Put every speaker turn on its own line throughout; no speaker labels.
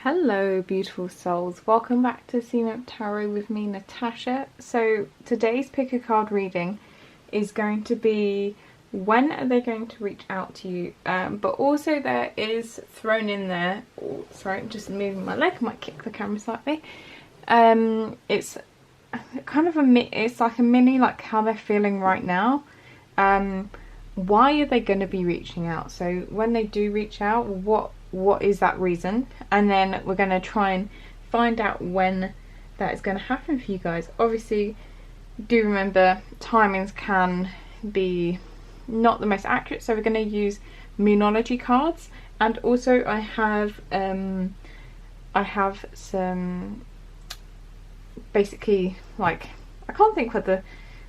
Hello beautiful souls, welcome back to CMAP Tarot with me, Natasha. So today's pick a card reading is going to be when are they going to reach out to you, but also there is thrown in there, oh, sorry I'm just moving my leg, I might kick the camera slightly, it's kind of it's like a mini like how they're feeling right now. Why are they going to be reaching out? So when they do reach out, what is that reason? And then we're going to try and find out when that is going to happen for you guys. Obviously, do remember timings can be not the most accurate, so we're going to use Moonology cards, and also I have some basically like I can't think what the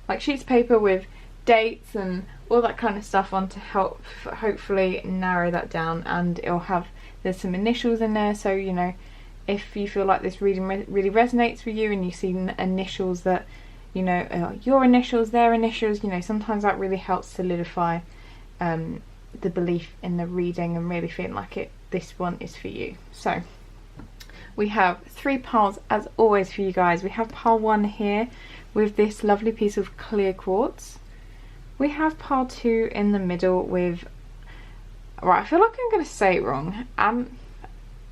like sheets of paper with dates and all that kind of stuff on to help hopefully narrow that down, and it'll have there's some initials in there, so you know if you feel like this reading really resonates with you and you see initials that you know your initials, their initials, you know sometimes that really helps solidify the belief in the reading and really feeling like this one is for you. So we have 3 piles as always for you guys. We have pile 1 here with this lovely piece of clear quartz. We have pile 2 in the middle with, right, I feel like I'm going to say it wrong,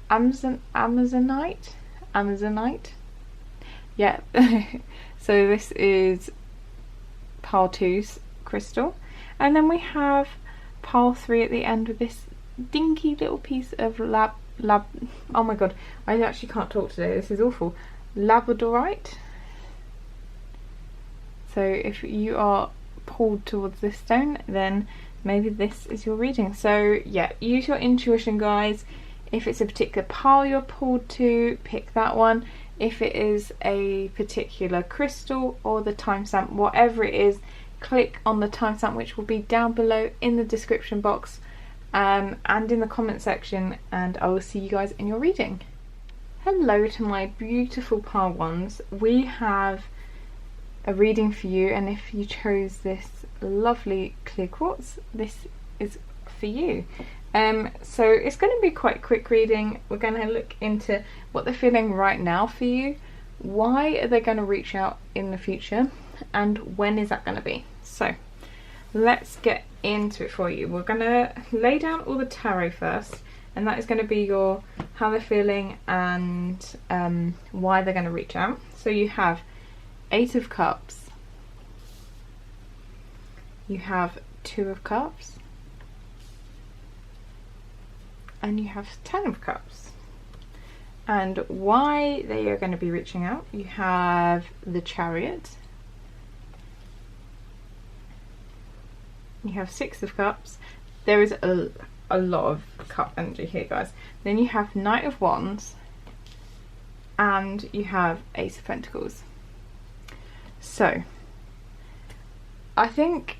Amazonite? Yeah, so this is pile 2's crystal. And then we have pile 3 at the end with this dinky little piece of oh my god, I actually can't talk today, this is awful, labradorite. So if you are pulled towards this stone, then maybe this is your reading. So yeah, use your intuition guys. If it's a particular pile you're pulled to, pick that one. If it is a particular crystal or the timestamp, whatever it is, click on the timestamp which will be down below in the description box and in the comment section, and I will see you guys in your reading. Hello to my beautiful pile 1s. We have a reading for you, and if you chose this lovely clear quartz, this is for you. So it's going to be quite a quick reading. We're going to look into what they're feeling right now for you, why are they going to reach out in the future, and when is that going to be. So let's get into it for you. We're going to lay down all the tarot first, and that is going to be your how they're feeling and why they're going to reach out. So you have 8 of Cups, you have 2 of Cups, and you have 10 of Cups. And why they are going to be reaching out, you have the Chariot, you have 6 of Cups. There is a lot of cup energy here guys. Then you have Knight of Wands, and you have Ace of Pentacles. So I think,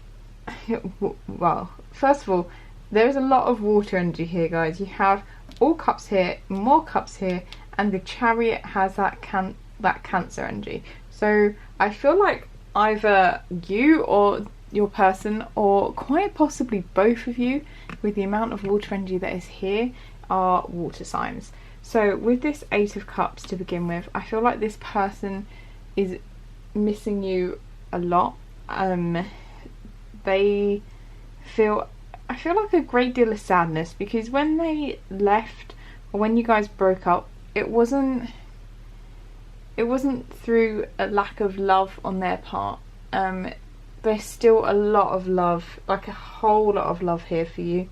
well, first of all, there is a lot of water energy here guys. You have all cups here, more cups here, and the Chariot has that Cancer energy. So I feel like either you or your person, or quite possibly both of you, with the amount of water energy that is here, are water signs. So with this 8 of Cups to begin with, I feel like this person is missing you a lot. They feel, I feel like a great deal of sadness, because when they left or when you guys broke up, it wasn't through a lack of love on their part. There's still a lot of love, like a whole lot of love here for you,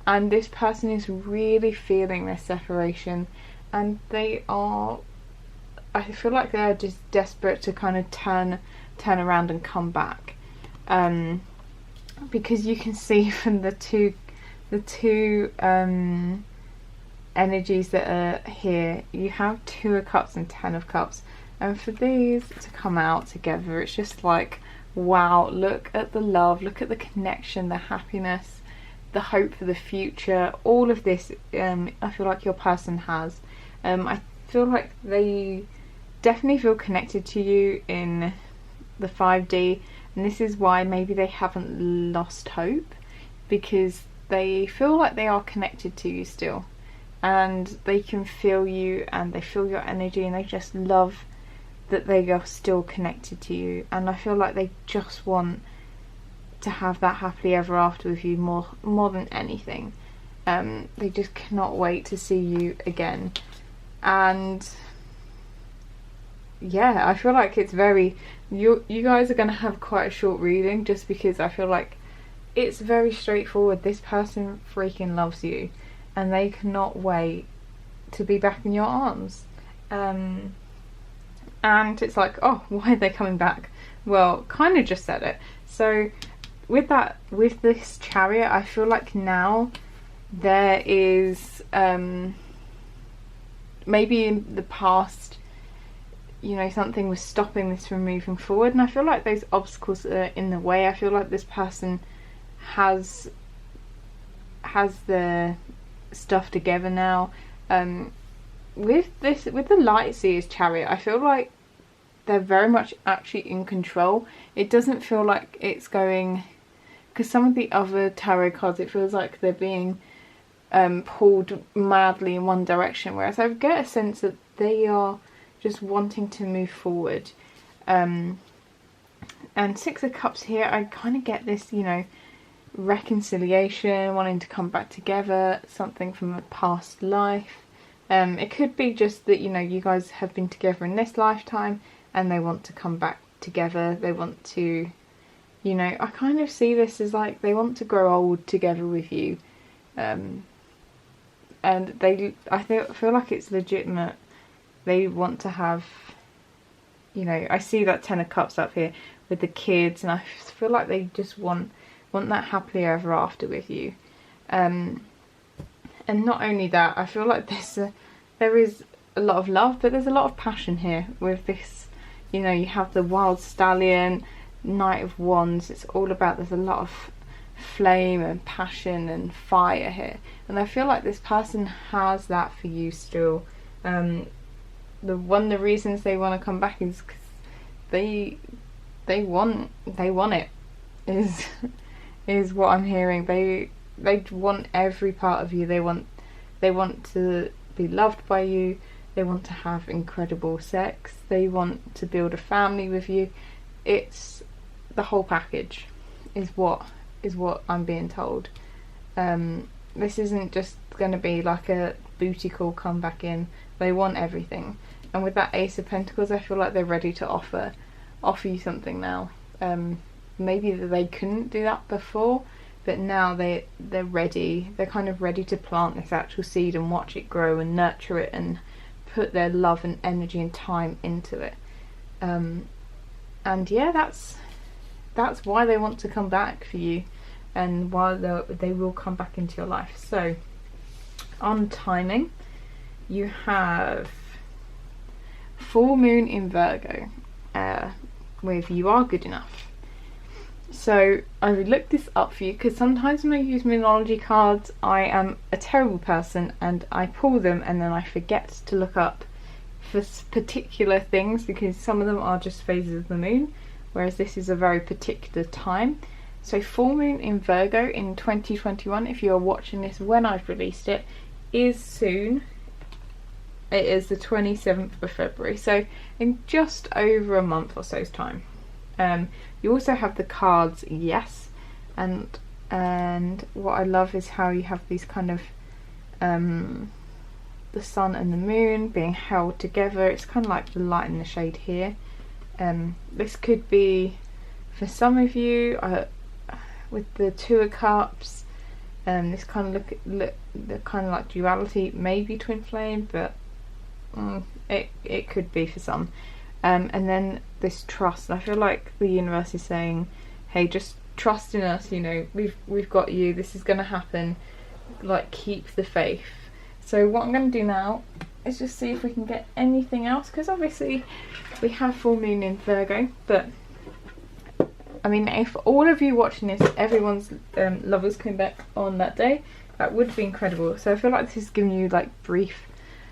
and this person is really feeling their separation, and they are, I feel like they're just desperate to kind of turn around and come back, because you can see from the two energies that are here, you have 2 of Cups and 10 of Cups, and for these to come out together, it's just like, wow, look at the love, look at the connection, the happiness, the hope for the future, all of this. I feel like your person has. I feel like they definitely feel connected to you in the 5D, and this is why maybe they haven't lost hope, because they feel like they are connected to you still. and they can feel you and they feel your energy, and they just love that they are still connected to you. And I feel like they just want to have that happily ever after with you more than anything. They just cannot wait to see you again. And yeah, I feel like it's very, you guys are going to have quite a short reading, just because I feel like it's very straightforward. This person freaking loves you and they cannot wait to be back in your arms. And it's like, oh, why are they coming back? Well, kind of just said it. So with this Chariot, I feel like now there is maybe in the past, you know, something was stopping this from moving forward, and I feel like those obstacles are in the way. I feel like this person has the stuff together now. With the Light Seer's Chariot, I feel like they're very much actually in control. It doesn't feel like it's going, because some of the other tarot cards, it feels like they're being pulled madly in one direction, whereas I get a sense that they are just wanting to move forward. And Six of Cups here, I kind of get this, you know, reconciliation, wanting to come back together, something from a past life. It could be just that, you know, you guys have been together in this lifetime and they want to come back together. They want to, you know, I kind of see this as like they want to grow old together with you. And I feel like it's legitimate. They want to have, you know, I see that Ten of Cups up here with the kids, and I feel like they just want that happily ever after with you. And not only that, I feel like there is a lot of love, but there's a lot of passion here with this. You know, you have the Wild Stallion, Knight of Wands. It's all about, there's a lot of flame and passion and fire here, and I feel like this person has that for you still. The reasons they want to come back is because they want it, is what I'm hearing. They want every part of you. They want to be loved by you. They want to have incredible sex. They want to build a family with you. It's the whole package is what I'm being told. This isn't just going to be like a booty call, come back in. They want everything. And with that Ace of Pentacles, I feel like they're ready to offer you something now. Maybe they couldn't do that before, but now they're ready. They're kind of ready to plant this actual seed and watch it grow and nurture it and put their love and energy and time into it. And yeah, that's why they want to come back for you, and why they will come back into your life. So on timing, you have full moon in Virgo with You Are Good Enough. So I looked this up for you because sometimes when I use numerology cards, I am a terrible person and I pull them and then I forget to look up for particular things, because some of them are just phases of the moon, whereas this is a very particular time. So full moon in Virgo in 2021, if you're watching this when I've released it, is soon. It is the 27th of February, so in just over a month or so's time. You also have the cards, yes, and what I love is how you have these kind of the sun and the moon being held together. It's kind of like the light and the shade here. This could be for some of you with the Two of Cups. This kind of look the kind of like duality, maybe twin flame, but it could be for some. And then this trust. I feel like the universe is saying, hey, just trust in us, you know, we've got you, this is going to happen, like, keep the faith. So what I'm going to do now is just see if we can get anything else, because obviously we have full moon in Virgo, but I mean, if all of you watching this, everyone's lovers came back on that day, that would be incredible. So I feel like this is giving you like brief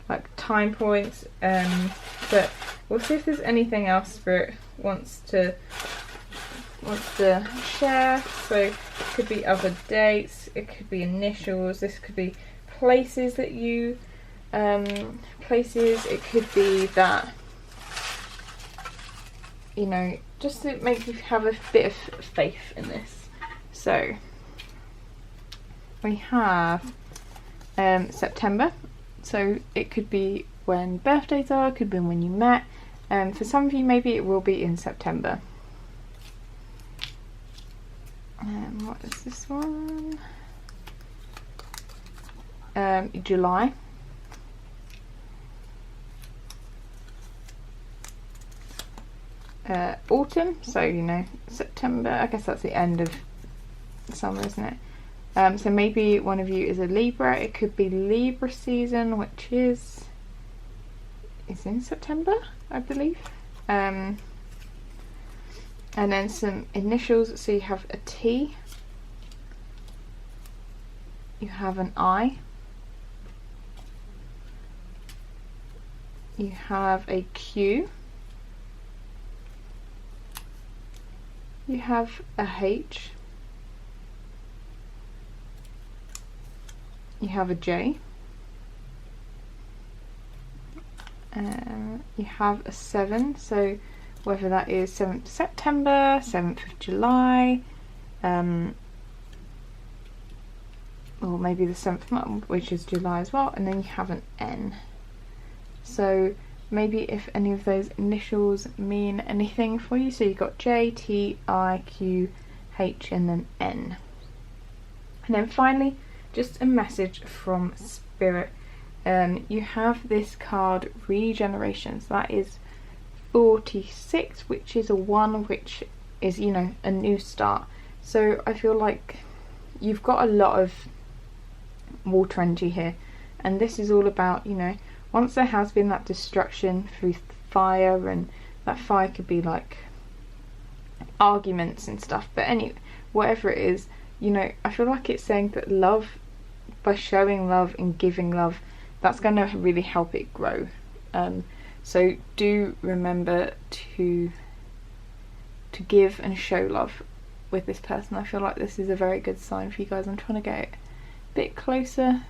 like time points, but we'll see if there's anything else Spirit wants to share. So it could be other dates, it could be initials, this could be places that you places. It could be that, you know, just to make you have a bit of faith in this. So we have September, so it could be when birthdays are, it could be when you met. For some of you maybe it will be in September. What is this one? July. Autumn, so you know, September, I guess that's the end of summer, isn't it? So maybe one of you is a Libra. It could be Libra season, which is in September, I believe. And then some initials, so you have a T, you have an I, you have a Q, you have a H, you have a J, you have a 7, so whether that is 7th September, 7th of July, or maybe the 7th month, which is July as well, and then you have an N. So maybe if any of those initials mean anything for you, so you've got J, T, I, Q, H, and then N. And then finally, just a message from Spirit. You have this card, Regeneration. So that is 46, which is a 1, which is, you know, a new start. So I feel like you've got a lot of water energy here, and this is all about, you know, once there has been that destruction through fire, and that fire could be like arguments and stuff, but anyway, whatever it is, you know, I feel like it's saying that love, by showing love and giving love, that's going to really help it grow. So do remember to give and show love with this person. I feel like this is a very good sign for you guys. I'm trying to get it a bit closer.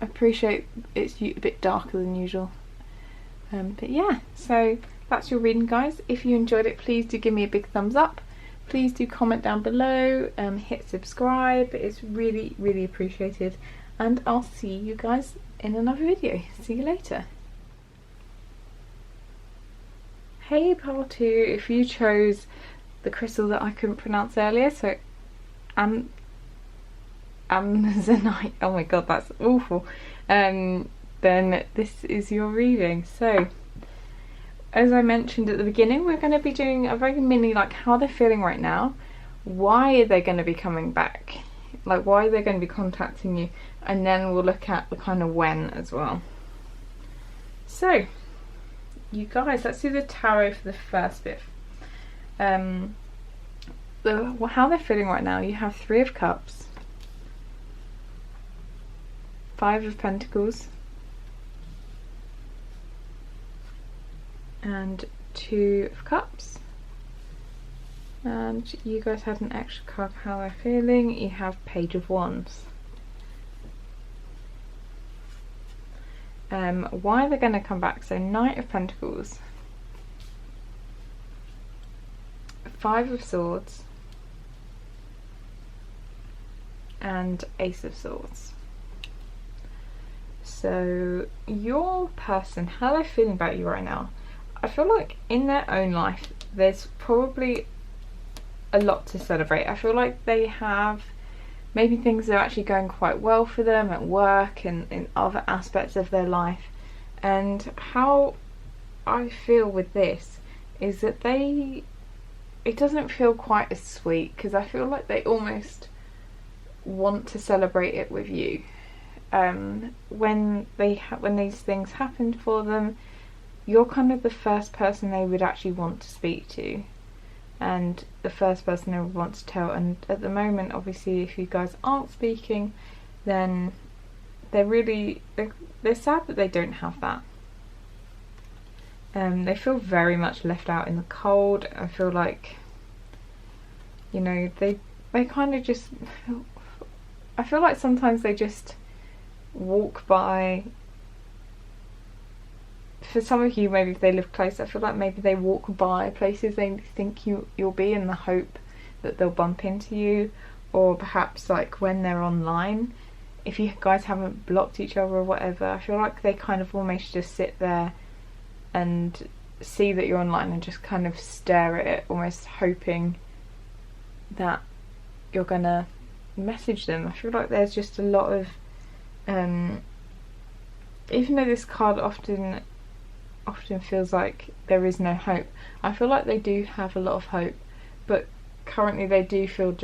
I appreciate it's a bit darker than usual. But yeah, so that's your reading, guys. If you enjoyed it, please do give me a big thumbs up. Please do comment down below, hit subscribe. It's really, really appreciated. And I'll see you guys in another video. See you later. Hey part 2, if you chose the crystal that I couldn't pronounce earlier, so Amazonite, oh my god, that's awful, then this is your reading. So as I mentioned at the beginning, we're going to be doing a very mini, like, how they're feeling right now, why are they going to be coming back, like why are they going to be contacting you, and then we'll look at the kind of when as well. So you guys, let's do the tarot for the first bit. How they're feeling right now, you have 3 of Cups, 5 of Pentacles, and 2 of Cups. And you guys had an extra card for how they're feeling. You have Page of Wands. Why they're going to come back, so Knight of Pentacles, 5 of Swords, and Ace of Swords. So your person, how they're feeling about you right now, I feel like in their own life there's probably a lot to celebrate. I feel like they have maybe things are actually going quite well for them at work and in other aspects of their life. And how I feel with this is that it doesn't feel quite as sweet, because I feel like they almost want to celebrate it with you. When these things happen for them, you're kind of the first person they would actually want to speak to, and the first person they would want to tell. And at the moment, obviously, if you guys aren't speaking, then they're sad that they don't have that. They feel very much left out in the cold. I feel like, you know, they kind of just, I feel like sometimes they just walk by for some of you, maybe if they live close, I feel like maybe they walk by places they think you'll be in the hope that they'll bump into you, or perhaps like when they're online, if you guys haven't blocked each other or whatever, I feel like they kind of almost just sit there and see that you're online and just kind of stare at it, almost hoping that you're gonna message them. I feel like there's just a lot of even though this card often feels like there is no hope, I feel like they do have a lot of hope, but currently they do feel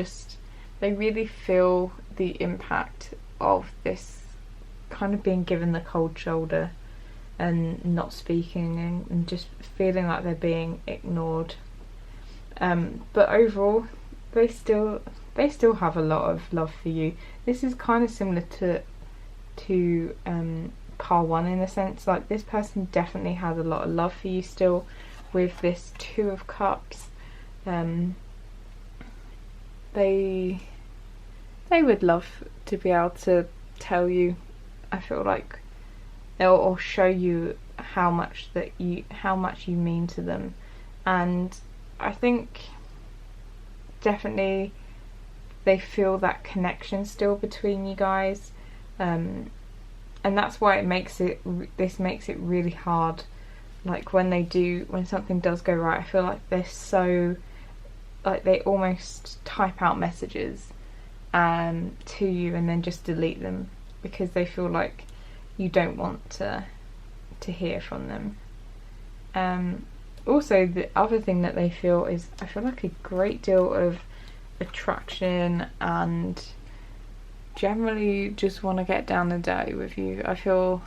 they really feel the impact of this kind of being given the cold shoulder and not speaking and just feeling like they're being ignored. But overall, they still have a lot of love for you. This is kind of similar to pile 1 in a sense. Like, this person definitely has a lot of love for you still with this 2 of Cups. They would love to be able to tell you, I feel like, or show you how much you mean to them. And I think definitely they feel that connection still between you guys, and that's why this makes it really hard. Like, when something does go right, I feel like they're so, like, they almost type out messages to you and then just delete them because they feel like you don't want to hear from them. Also, the other thing that they feel is, I feel like, a great deal of attraction and generally just want to get down and dirty with you. I feel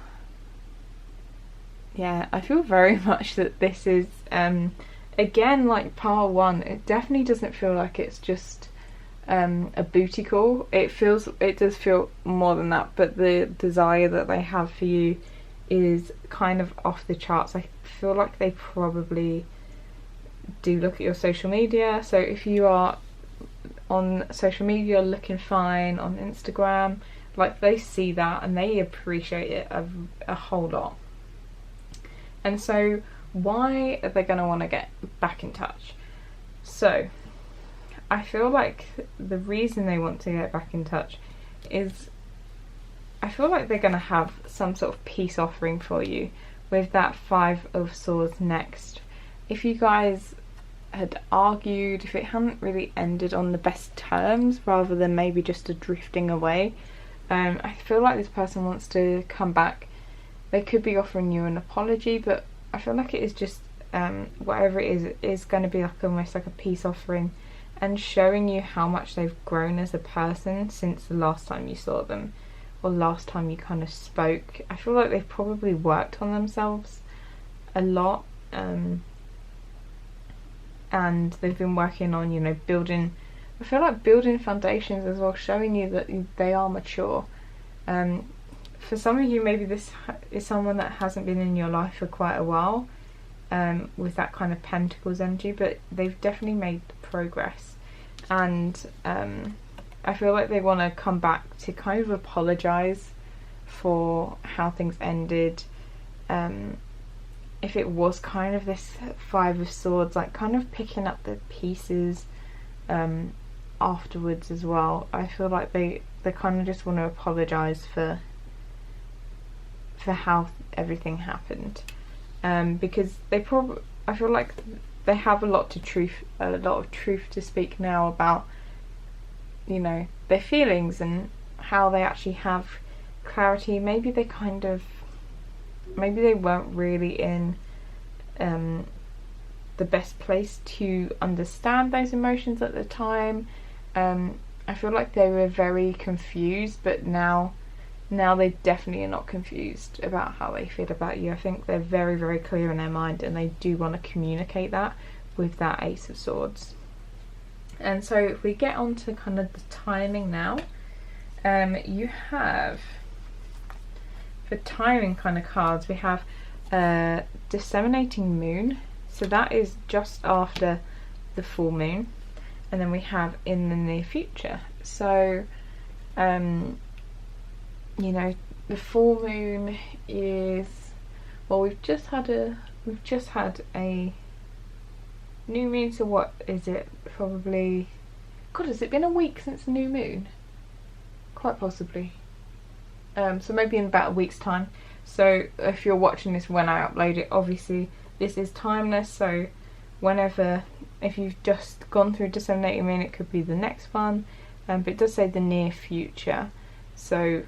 very much that this is again, like pile 1, it definitely doesn't feel like it's just a booty call. It does feel more than that, but the desire that they have for you is kind of off the charts. I feel like they probably do look at your social media, so if you are on social media looking fine on Instagram, like, they see that and they appreciate it a whole lot. And so why are they going to want to get back in touch? So I feel like the reason they want to get back in touch is, I feel like they're going to have some sort of peace offering for you with that 5 of Swords next. If you guys had argued, if it hadn't really ended on the best terms rather than maybe just a drifting away, I feel like this person wants to come back. They could be offering you an apology, but I feel like it is just whatever it is going to be like almost like a peace offering and showing you how much they've grown as a person since the last time you saw them or last time you kind of spoke. I feel like they've probably worked on themselves a lot, and they've been working on, building, I feel like building foundations as well, showing you that they are mature. For some of you, maybe this is someone that hasn't been in your life for quite a while, with that kind of Pentacles energy, but they've definitely made progress, and I feel like they want to come back to kind of apologise for how things ended. If it was kind of this 5 of Swords, like kind of picking up the pieces afterwards as well. I feel like they kind of just want to apologise for how everything happened, because I feel like they have a lot of truth to speak now about, their feelings and how they actually have clarity. Maybe they weren't really in the best place to understand those emotions at the time. I feel like they were very confused, but now they definitely are not confused about how they feel about you. I think they're very, very clear in their mind, and they do want to communicate that with that Ace of Swords. And so if we get on to kind of the timing now, you have, for timing kind of cards, we have Disseminating Moon, so that is just after the full moon, and then we have in the near future. So the full moon is, Well, we've just had a new moon, so what is it? Probably, God, has it been a week since the new moon? Quite possibly. So maybe in about a week's time. So if you're watching this when I upload it, obviously this is timeless, so whenever, if you've just gone through disseminating moon, it could be the next one, but it does say the near future, so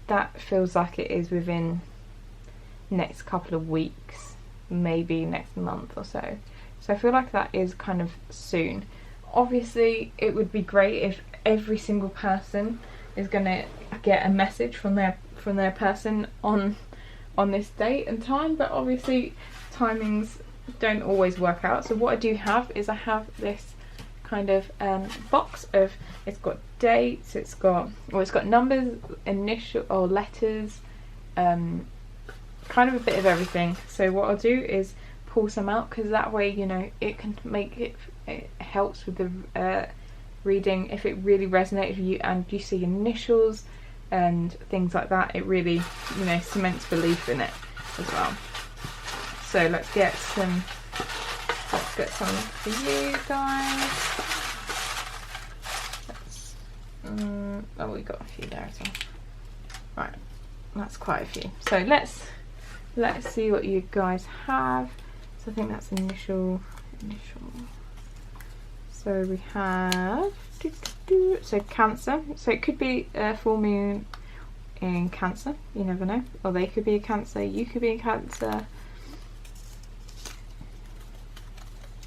that feels like it is within next couple of weeks, maybe next month or so. So I feel like that is kind of soon. Obviously it would be great if every single person is going to get a message from their person on this date and time, but obviously timings don't always work out. So what I do have is I have this kind of box of, it's got dates, it's got numbers, initial or letters, kind of a bit of everything. So what I'll do is pull some out, because that way, you know, it can make it helps with the reading. If it really resonates with you and you see initials and things like that, it really, you know, cements belief in it as well. So let's get some for you guys. Oh, we got a few there as well. Right, that's quite a few. So let's see what you guys have. So I think that's initial. So we have so Cancer. So it could be a full moon in Cancer. You never know. Or they could be a Cancer. You could be a Cancer.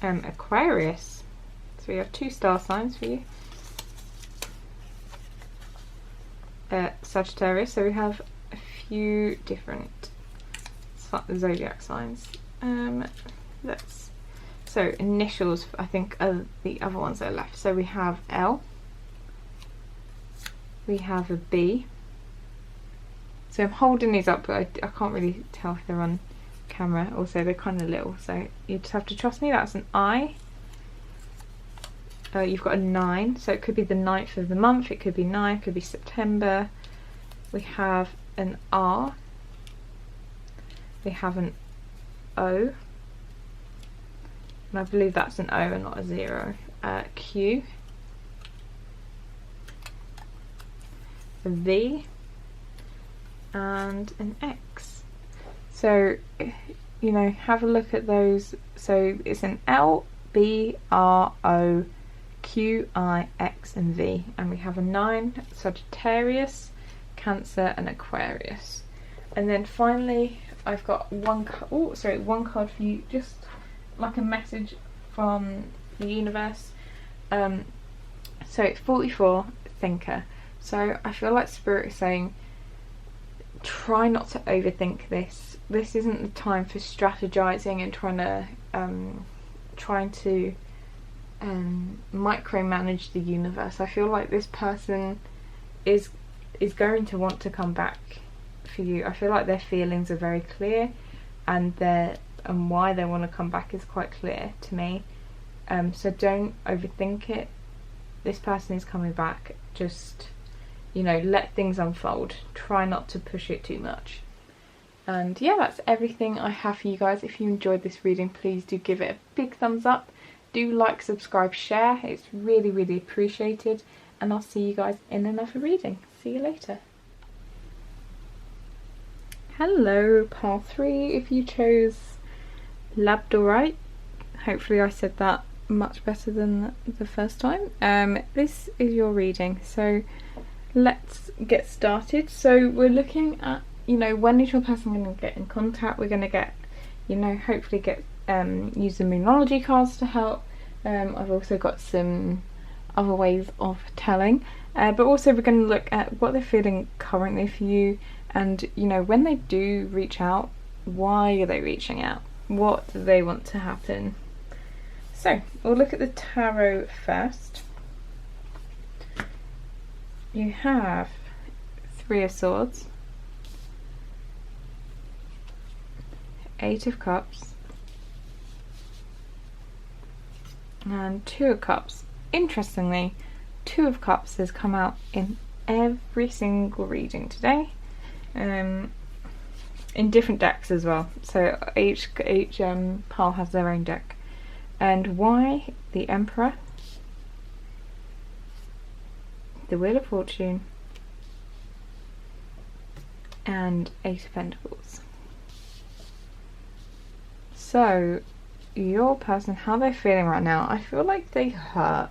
Aquarius. So we have 2 star signs for you. Sagittarius. So we have a few different zodiac signs. So initials, I think, are the other ones that are left. So we have L, we have a B. So I'm holding these up, but I can't really tell if they're on camera. Also, they're kind of little, so you just have to trust me. That's an I. You've got a 9, so it could be the 9th of the month, it could be 9, it could be September. We have an R, we have an O, and I believe that's an O and not a 0. Q, a V, and an X. So, you know, have a look at those. So it's an L, B, R, O, Q, I, X, and V. And we have a 9, Sagittarius, Cancer, and Aquarius. And then finally, I've got one card for you, just like a message from the universe. So it's 44, Thinker. So I feel like Spirit is saying, try not to overthink this. This isn't the time for strategizing and trying to micromanage the universe. I feel like this person is going to want to come back for you. I feel like their feelings are very clear, and why they want to come back is quite clear to me. So don't overthink it. This person is coming back. Just, you know, let things unfold. Try not to push it too much. And yeah, that's everything I have for you guys. If you enjoyed this reading, please do give it a big thumbs up. Do like, subscribe, share. It's really, really appreciated. And I'll see you guys in another reading. See you later. Hello, pile 3. If you chose labradorite, hopefully I said that much better than the first time. This is your reading, so let's get started. So we're looking at, you know, when is your person going to get in contact? We're going to get, you know, hopefully get use the Moonology cards to help. I've also got some other ways of telling, but also we're going to look at what they're feeling currently for you, and, you know, when they do reach out, why are they reaching out? What do they want to happen? So we'll look at the tarot first. You have 3 of Swords, 8 of Cups, and 2 of Cups. Interestingly, 2 of Cups has come out in every single reading today. in different decks as well. So each pile has their own deck. And why the Emperor, the Wheel of Fortune, and Ace of Pentacles. So your person, how they're feeling right now, I feel like they hurt.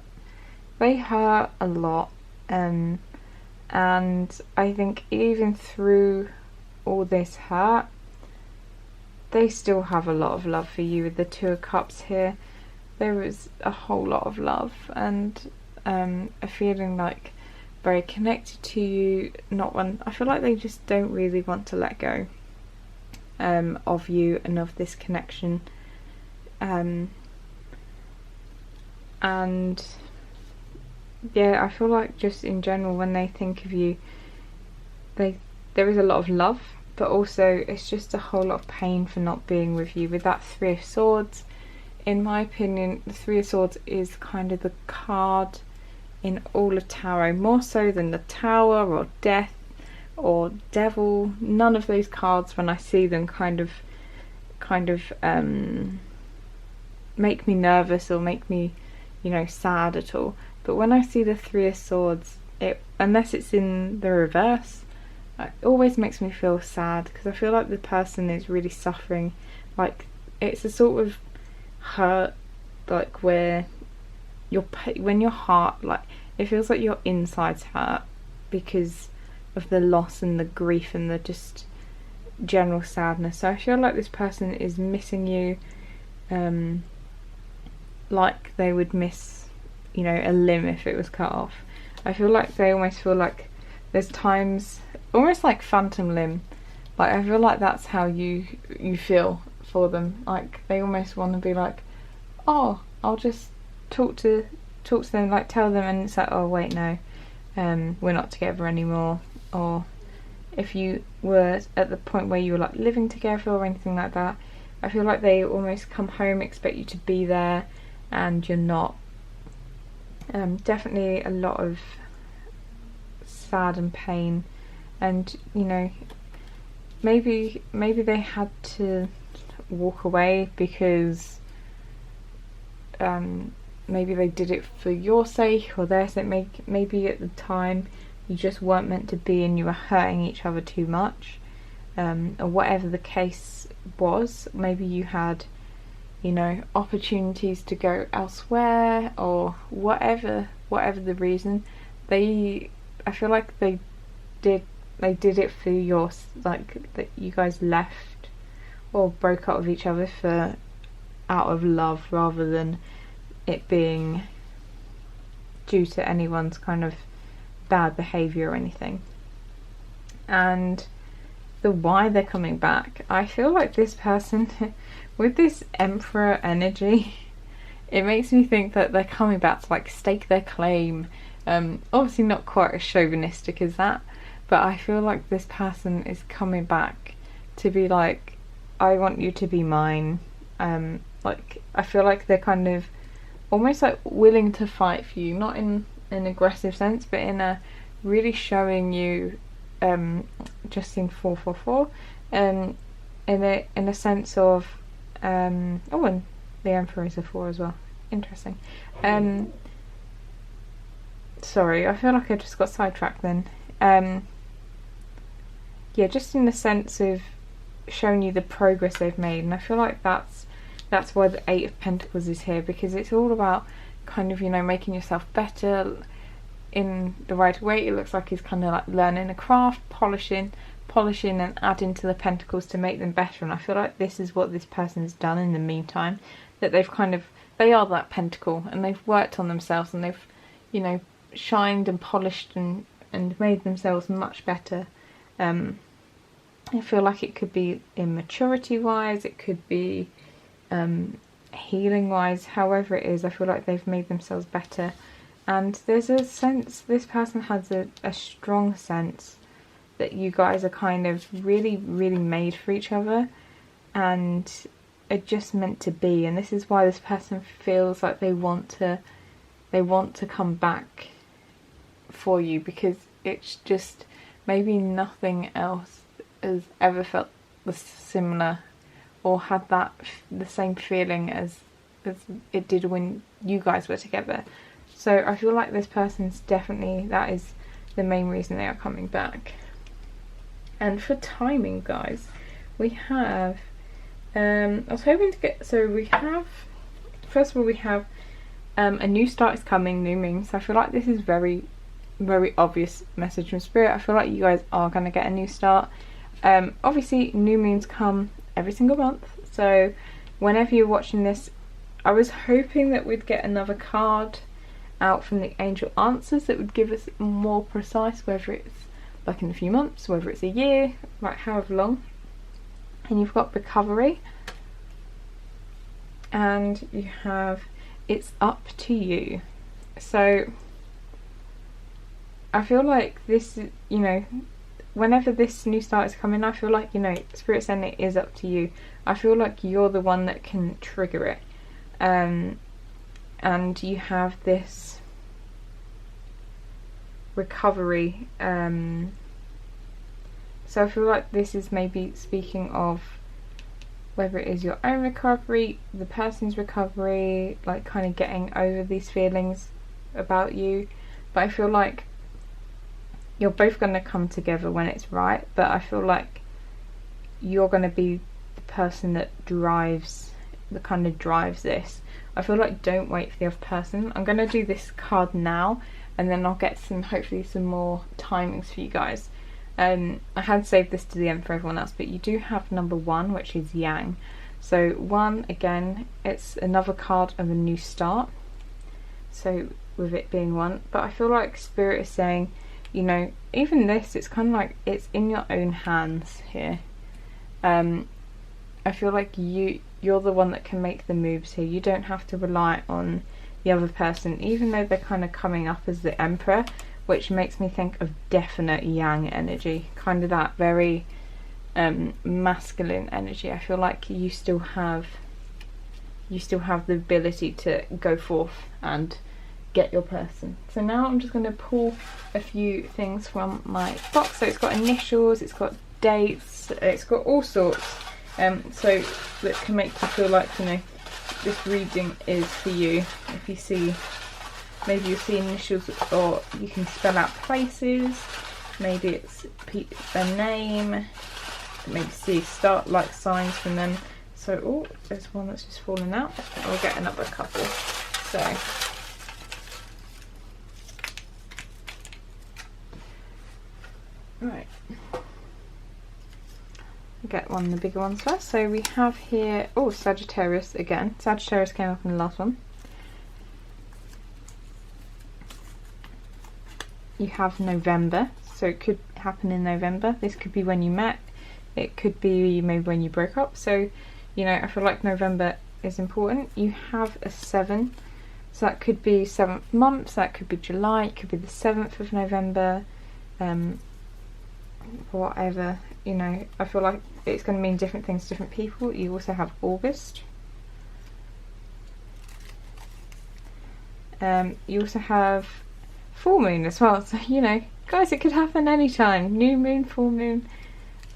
They hurt a lot, and I think even through all this hurt, they still have a lot of love for you. With the Two of Cups here, there was a whole lot of love and a feeling like very connected to you. Not one, I feel like they just don't really want to let go of you and of this connection, and yeah, I feel like just in general when they think of you, there is a lot of love, but also it's just a whole lot of pain for not being with you. With that Three of Swords, in my opinion, the Three of Swords is kind of the card in all of tarot, more so than the Tower or Death or Devil. None of those cards, when I see them, kind of make me nervous or make me, you know, sad at all. But when I see the Three of Swords, unless it's in the reverse, it always makes me feel sad, because I feel like the person is really suffering. Like, it's a sort of hurt, like where when your heart, like, it feels like your insides hurt because of the loss and the grief and the just general sadness. So I feel like this person is missing you, like they would miss, you know, a limb if it was cut off. I feel like they almost feel like there's times, almost like phantom limb. Like, I feel like that's how you feel for them. Like, they almost want to be like, oh, I'll just talk to them, like tell them, and it's like, oh wait, no, we're not together anymore. Or if you were at the point where you were like living together or anything like that, I feel like they almost come home, expect you to be there, and you're not. Definitely a lot of sad and pain, and you know, maybe they had to walk away because maybe they did it for your sake or their sake. Maybe at the time you just weren't meant to be and you were hurting each other too much, or whatever the case was. Maybe you had, you know, opportunities to go elsewhere, or whatever the reason. I feel like they did it for yours, like that you guys left or broke up with each other out of love, rather than it being due to anyone's kind of bad behaviour or anything. And the why they're coming back, I feel like this person with this Emperor energy, it makes me think that they're coming back to like stake their claim. Obviously not quite as chauvinistic as that, but I feel like this person is coming back to be like, I want you to be mine. Like, I feel like they're kind of almost like willing to fight for you, not in an aggressive sense, but in a really showing you, just in 444, in a sense of, and the Emperor is a 4 as well. Interesting. Sorry, I feel like I just got sidetracked then. Yeah, just in the sense of showing you the progress they've made, and I feel like that's why the Eight of Pentacles is here, because it's all about kind of, you know, making yourself better in the right way. It looks like he's kind of like learning a craft, polishing and adding to the pentacles to make them better. And I feel like this is what this person's done in the meantime, that they are that pentacle, and they've worked on themselves, and they've, you know, shined and polished and made themselves much better. I feel like it could be immaturity wise, it could be healing wise, however it is. I feel like they've made themselves better, and there's a sense, this person has a strong sense that you guys are kind of really made for each other and are just meant to be. And this is why this person feels like they want to come back for you, because it's just maybe nothing else has ever felt the similar, or had the same feeling as it did when you guys were together. So I feel like this person's definitely, that is the main reason they are coming back. And for timing, guys, we have, I was hoping to get, so we have, first of all, we have a new start is coming, new moon. So I feel like this is very, very obvious message from Spirit. I feel like you guys are going to get a new start. Obviously, new moons come every single month. So whenever you're watching this, I was hoping that we'd get another card out from the angel answers that would give us more precise, whether it's like in a few months, whether it's a year, like however long. And you've got recovery, and you have it's up to you. So I feel like this, you know, whenever this new start is coming, I feel like, you know, Spirit saying it is up to you. I feel like you're the one that can trigger it. And you have this recovery. So I feel like this is maybe speaking of whether it is your own recovery, the person's recovery, like kind of getting over these feelings about you. But I feel like you're both going to come together when it's right, but I feel like you're going to be the person that drives this. I feel like don't wait for the other person. I'm going to do this card now, and then I'll get hopefully some more timings for you guys. I had saved this to the end for everyone else, but you do have number 1, which is Yang. So 1, again, it's another card of a new start, so with it being 1. But I feel like Spirit is saying, you know, even this, it's kind of like it's in your own hands here. I feel like you're the one that can make the moves here. You don't have to rely on the other person, even though they're kind of coming up as the Emperor, which makes me think of definite Yang energy, kind of that very masculine energy. I feel like you still have the ability to go forth and get your person. So now I'm just going to pull a few things from my box. So it's got initials, it's got dates, it's got all sorts, so that can make you feel like, you know, this reading is for you. If you see, maybe you see initials, or you can spell out places, maybe it's a name, maybe see start like signs from them. So, oh, there's one that's just fallen out. I'll get another couple. So right, get one of the bigger ones first. So we have here, oh, Sagittarius again. Sagittarius came up in the last one. You have November, so it could happen in November. This could be when you met, it could be maybe when you broke up. So, you know, I feel like November is important. You have a 7, so that could be 7th month, so that could be July, it could be the 7th of November, whatever, you know. I feel like it's going to mean different things to different people. You also have August. You also have full moon as well, so, you know, guys, it could happen anytime. New moon, full moon.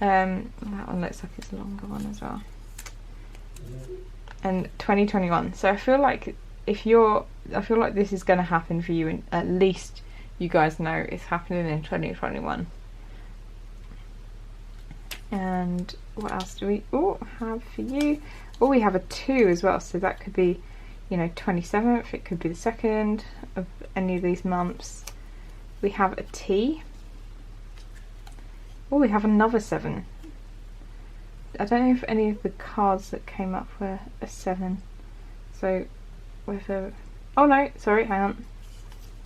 That one looks like it's a longer one as well. And 2021. So I feel like I feel like this is going to happen for you, and at least you guys know it's happening in 2021. And what else do we have for you? Oh, we have a 2 as well, so that could be, you know, 27th, it could be the 2nd of any of these months. We have a T. Oh, we have another 7. I don't know if any of the cards that came up were a 7. So whether, oh no, sorry, hang on,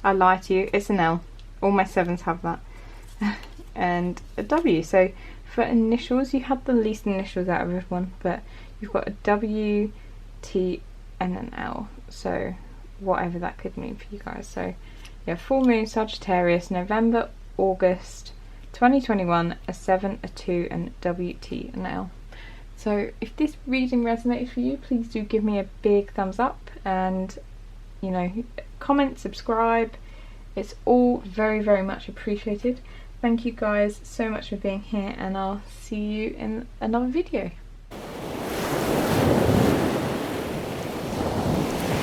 I lied to you, it's an L. All my 7s have that. And a W. So for initials, you had the least initials out of everyone, but you've got a W, T, and an L. So whatever that could mean for you guys. So yeah, full moon, Sagittarius, November, August 2021, a 7, a 2, and W, T, and L. So if this reading resonated for you, please do give me a big thumbs up, and, you know, comment, subscribe. It's all very, very much appreciated. Thank you guys so much for being here, and I'll see you in another video.